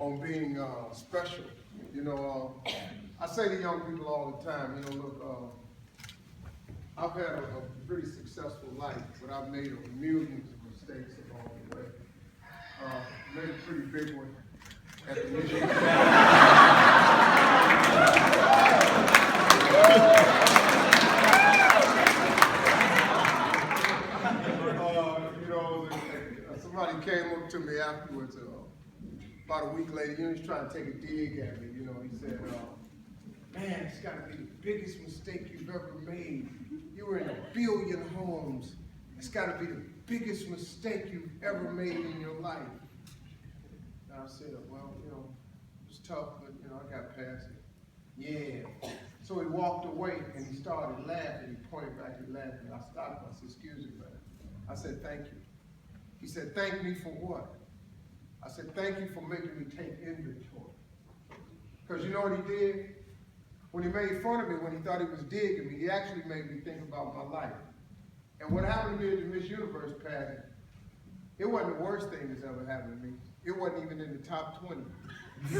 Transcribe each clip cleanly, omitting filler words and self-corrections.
on being special. You know, I say to young people all the time, you know, look, I've had a pretty successful life, but I've made millions of mistakes along the way. Made a pretty big one at the beginning. Somebody came up to me afterwards, about a week later. He was trying to take a dig at me. You know, he said, "Man, it's got to be the biggest mistake you've ever made. You were in 1 billion homes. It's got to be the biggest mistake you've ever made in your life." And I said, "Well, you know, it was tough, but you know, I got past it." Yeah. So he walked away and he started laughing. He pointed back and laughed, and I stopped him. I said, "Excuse me, man." I said, "Thank you." He said, "Thank me for what?" I said, "Thank you for making me take inventory." Because you know what he did? When he made fun of me, when he thought he was digging me, he actually made me think about my life. And what happened to me at the Miss Universe pageant, it wasn't the worst thing that's ever happened to me. It wasn't even in the top 20. It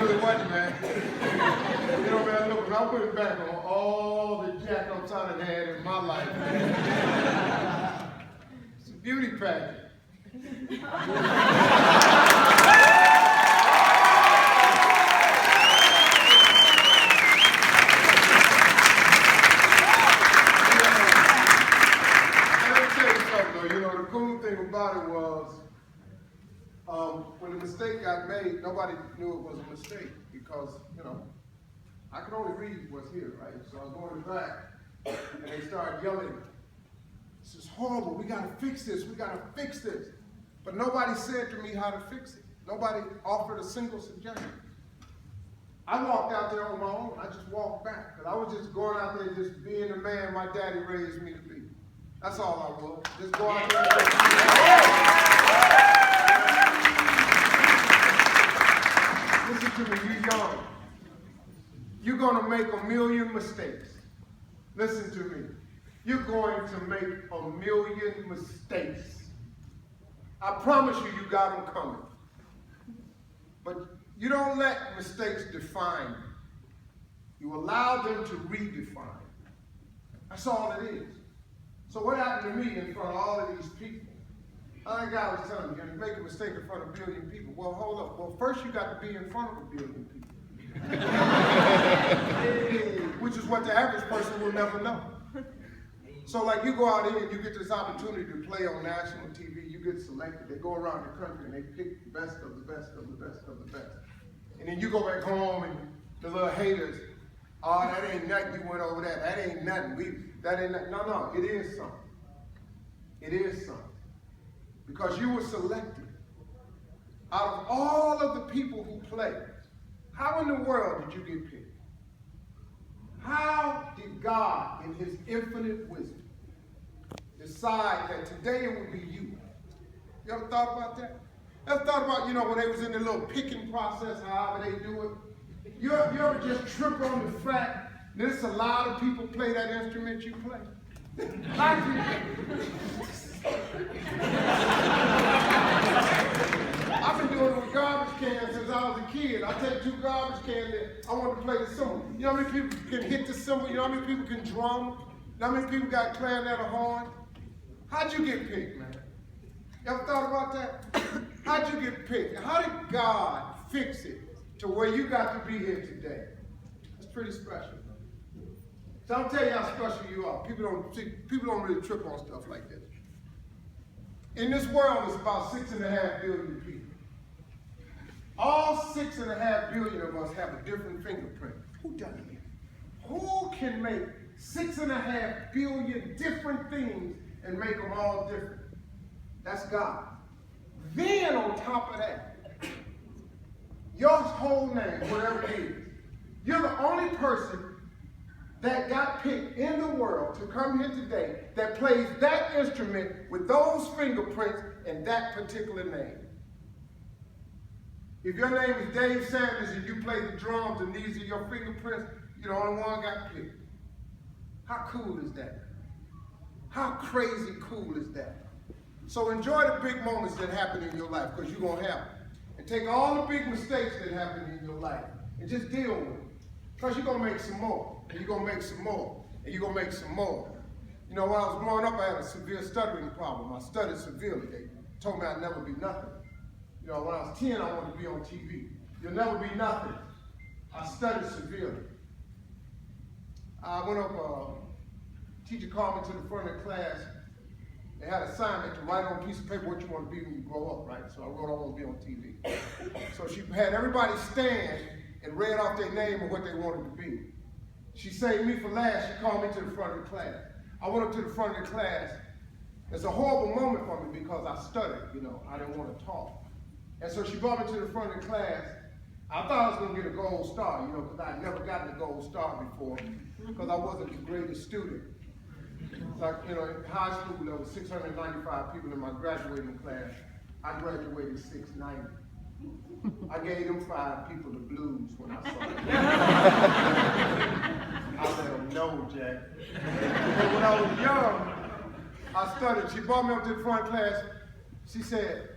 really wasn't, man. You know, man, look, when I put back on all the jack-ups I done had in my life, man, it's a beauty pageant. About it was, when the mistake got made, nobody knew it was a mistake because, you know, I could only read what's here, right? So I was going back, and they started yelling, "This is horrible, we gotta fix this, we gotta fix this." But nobody said to me how to fix it. Nobody offered a single suggestion. I walked out there on my own. I just walked back, because I was just going out there just being the man my daddy raised me to be. That's all I was. Just go out there and listen to me, you're young. You're going to make 1 million mistakes. Listen to me. You're going to make 1 million mistakes. I promise you, you got them coming. But you don't let mistakes define you. You allow them to redefine. That's all it is. So what happened to me in front of all of these people? Another guy was telling me, you're going to make a mistake in front of 1 billion people. Well, hold up. Well, first you got to be in front of 1 billion people. Which is what the average person will never know. So like you go out here and you get this opportunity to play on national TV, you get selected. They go around the country and they pick the best of the best of the best of the best. And then you go back home and the little haters, "Oh, that ain't nothing, you went over that. That ain't nothing. That ain't nothing." No, it is something. It is something. Because you were selected. Out of all of the people who played, how in the world did you get picked? How did God, in his infinite wisdom, decide that today it would be you? You ever thought about that? Ever thought about, you know, when they was in the little picking process, however they do it? You ever just trip on the fact there's a lot of people play that instrument you play? I've been doing it with garbage cans since I was a kid. I take 2 garbage cans and I want to play the cymbal. You know how many people can hit the cymbal? You know how many people can drum? You know how many people got clarinet or horn? How'd you get picked, man? You ever thought about that? How'd you get picked? How did God fix it to where you got to be here today? It's pretty special. So I'll tell you how special you are. People don't really trip on stuff like this. In this world, it's about 6.5 billion people. All 6.5 billion of us have a different fingerprint. Who does it? Who can make 6.5 billion different things and make them all different? That's God. Then on top of that, your whole name, whatever it is, you're the only person that got picked in the world to come here today that plays that instrument with those fingerprints and that particular name. If your name is Dave Sanders and you play the drums and these are your fingerprints, you're the only one got picked. How cool is that? How crazy cool is that? So enjoy the big moments that happen in your life, because you're going to have them. and take all the big mistakes that happen in your life and just deal with it. Because you're going to make some more, and you're going to make some more, and you're going to make some more. You know, when I was growing up, I had a severe stuttering problem. I stuttered severely. They told me I'd never be nothing. You know, when I was 10, I wanted to be on TV. You'll never be nothing. I stuttered severely. I went up, teacher called me to the front of the class. They had an assignment to write on a piece of paper what you want to be when you grow up, right? So I wrote, I want to be on TV. So she had everybody stand and read off their name and what they wanted to be. She saved me for last. She called me to the front of the class. I went up to the front of the class. It's a horrible moment for me because I stuttered, you know. I didn't want to talk. And so she brought me to the front of the class. I thought I was going to get a gold star, you know, because I had never gotten a gold star before because I wasn't the greatest student. Like, you know, in high school, there were 695 people in my graduating class. I graduated 690. I gave them 5 people the blues when I saw it. I let them know, Jack. And when I was young, I stuttered. She brought me up to the front class. She said,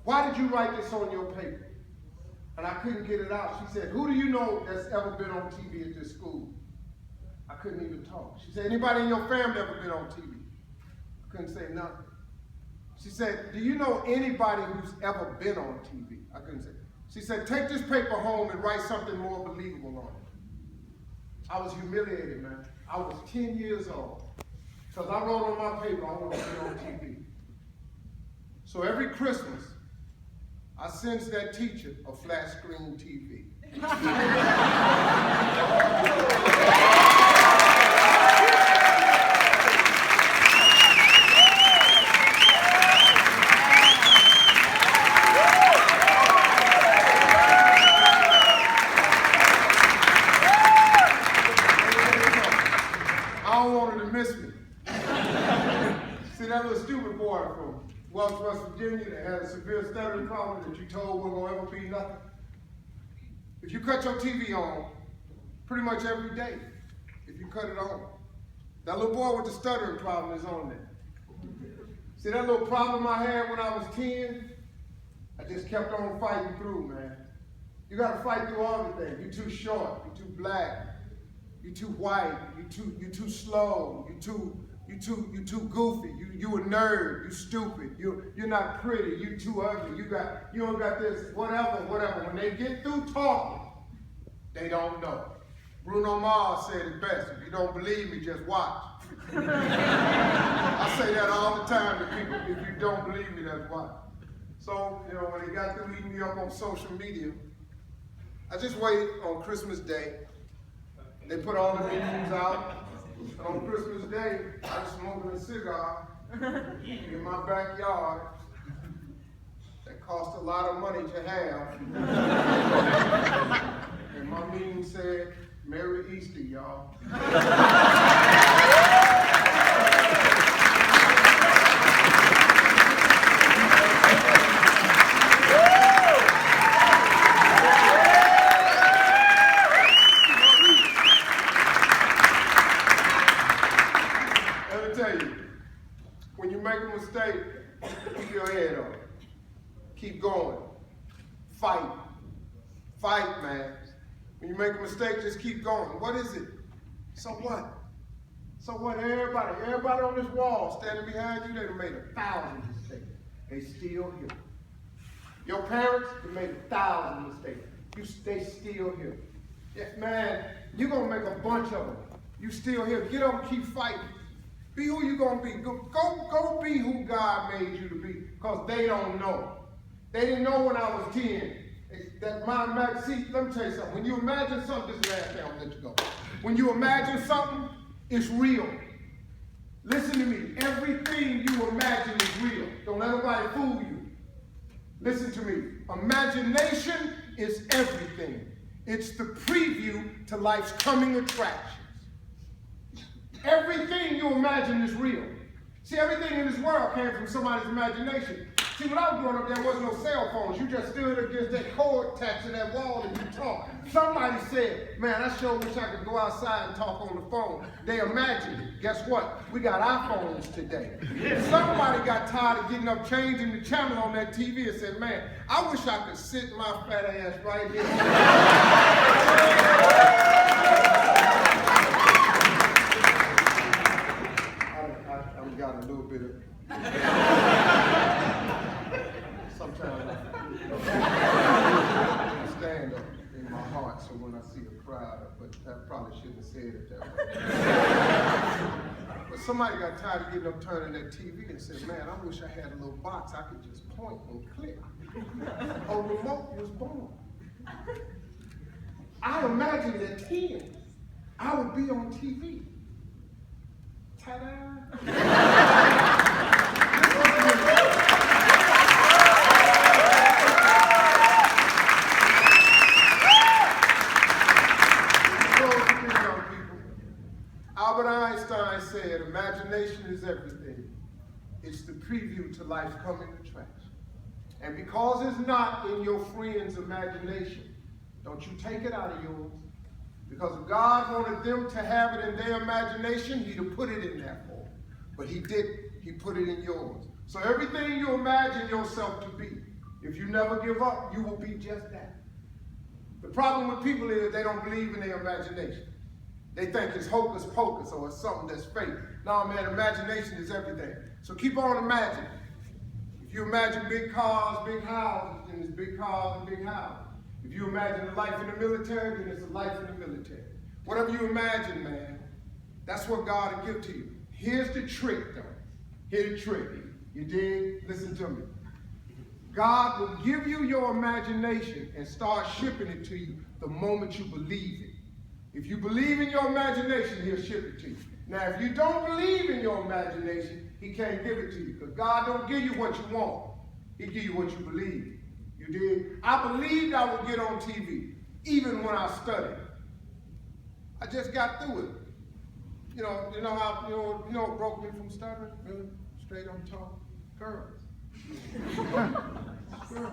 "Why did you write this on your paper?" And I couldn't get it out. She said, "Who do you know that's ever been on TV at this school?" I couldn't even talk. She said, "Anybody in your family ever been on TV?" I couldn't say nothing. She said, "Do you know anybody who's ever been on TV?" I couldn't say. She said, "Take this paper home and write something more believable on it." I was humiliated, man. I was 10 years old. Because I wrote on my paper, I want to be on TV. So every Christmas, I sends that teacher a flat screen TV. I don't want her to miss me. See that little stupid boy from West Virginia that had a severe stuttering problem that you told wasn't going to ever be nothing? If you cut your TV on, pretty much every day, if you cut it on, that little boy with the stuttering problem is on there. See that little problem I had when I was 10? I just kept on fighting through, man. You got to fight through everything. You're too short, you're too black, you're too white, you're too slow, you're too goofy, you a nerd, you stupid, you're not pretty, you too ugly, you don't got this, whatever. When they get through talking, they don't know. Bruno Mars said it best: if you don't believe me, just watch. I say that all the time to people: if you don't believe me, just watch. So, you know, when they got through eating me up on social media, I just waited on Christmas Day. They put all the menus out. And on Christmas Day, I was smoking a cigar in my backyard that cost a lot of money to have. And my menu said, "Merry Easter, y'all." When you make a mistake, keep your head up. Keep going. Fight. Fight, man. When you make a mistake, just keep going. What is it? So what? So what? Everybody on this wall standing behind you, they've made 1,000 mistakes. They still here. Your parents have made 1,000 mistakes. They still here. Yeah, man, you're going to make a bunch of them. You still here. Get up and keep fighting. Be who you're going to be. Go be who God made you to be, because they don't know. They didn't know when I was 10. See, let me tell you something. When you imagine something, this is the last thing I'll let you go. When you imagine something, it's real. Listen to me. Everything you imagine is real. Don't let nobody fool you. Listen to me. Imagination is everything. It's the preview to life's coming attractions. Everything you imagine is real. See, everything in this world came from somebody's imagination. See, when I was growing up, there wasn't no cell phones. You just stood against that cord attached to that wall and you talked. Somebody said, man, I sure wish I could go outside and talk on the phone. They imagined it. Guess what? We got iPhones today. Somebody got tired of getting up, changing the channel on that TV and said, man, I wish I could sit my fat ass right here. I've got a little bit of... Sometimes I stand up in my heart, so when I see a crowd, but I probably shouldn't have said it that way. But somebody got tired of getting up, turning that TV and said, man, I wish I had a little box I could just point and click. A remote was born. I imagined at 10, I would be on TV. Ta-da! Albert Einstein said, imagination is everything. It's the preview to life coming to trash. And because it's not in your friend's imagination, don't you take it out of yours. Because if God wanted them to have it in their imagination, he'd have put it in that form. But he didn't. He put it in yours. So everything you imagine yourself to be, if you never give up, you will be just that. The problem with people is they don't believe in their imagination. They think it's hocus pocus or it's something that's fake. No, man, imagination is everything. So keep on imagining. If you imagine big cars, big houses, then it's big cars and big houses. If you imagine a life in the military, then it's a life in the military. Whatever you imagine, man, that's what God will give to you. Here's the trick, though. Here's the trick. You dig? Listen to me. God will give you your imagination and start shipping it to you the moment you believe it. If you believe in your imagination, he'll ship it to you. Now, if you don't believe in your imagination, he can't give it to you. Because God don't give you what you want. He give you what you believe. You did? I believed I would get on TV, even when I studied. I just got through it. You know what broke me from stuttering? Really? Straight on top? Girls. Girls.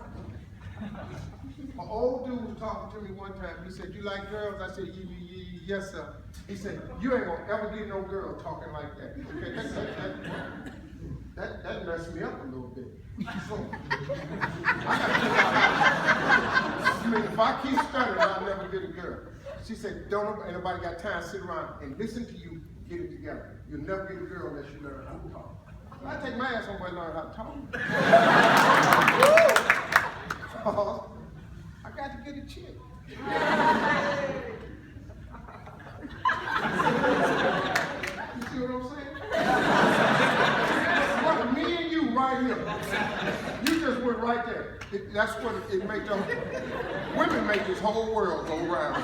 An old dude was talking to me one time. He said, you like girls? I said, yes, sir. He said, you ain't gonna ever get no girl talking like that. Okay, that messed me up a little bit. So, I mean, if I keep stuttering, I'll never get a girl. She said, don't anybody got time to sit around and listen to you get it together. You'll never get a girl unless you learn how to talk. I take my ass somewhere and learn how to talk. I got to get a chick. You see what I'm saying? Me and you right here. You just went right there. That's what it makes them. Women make this whole world go round.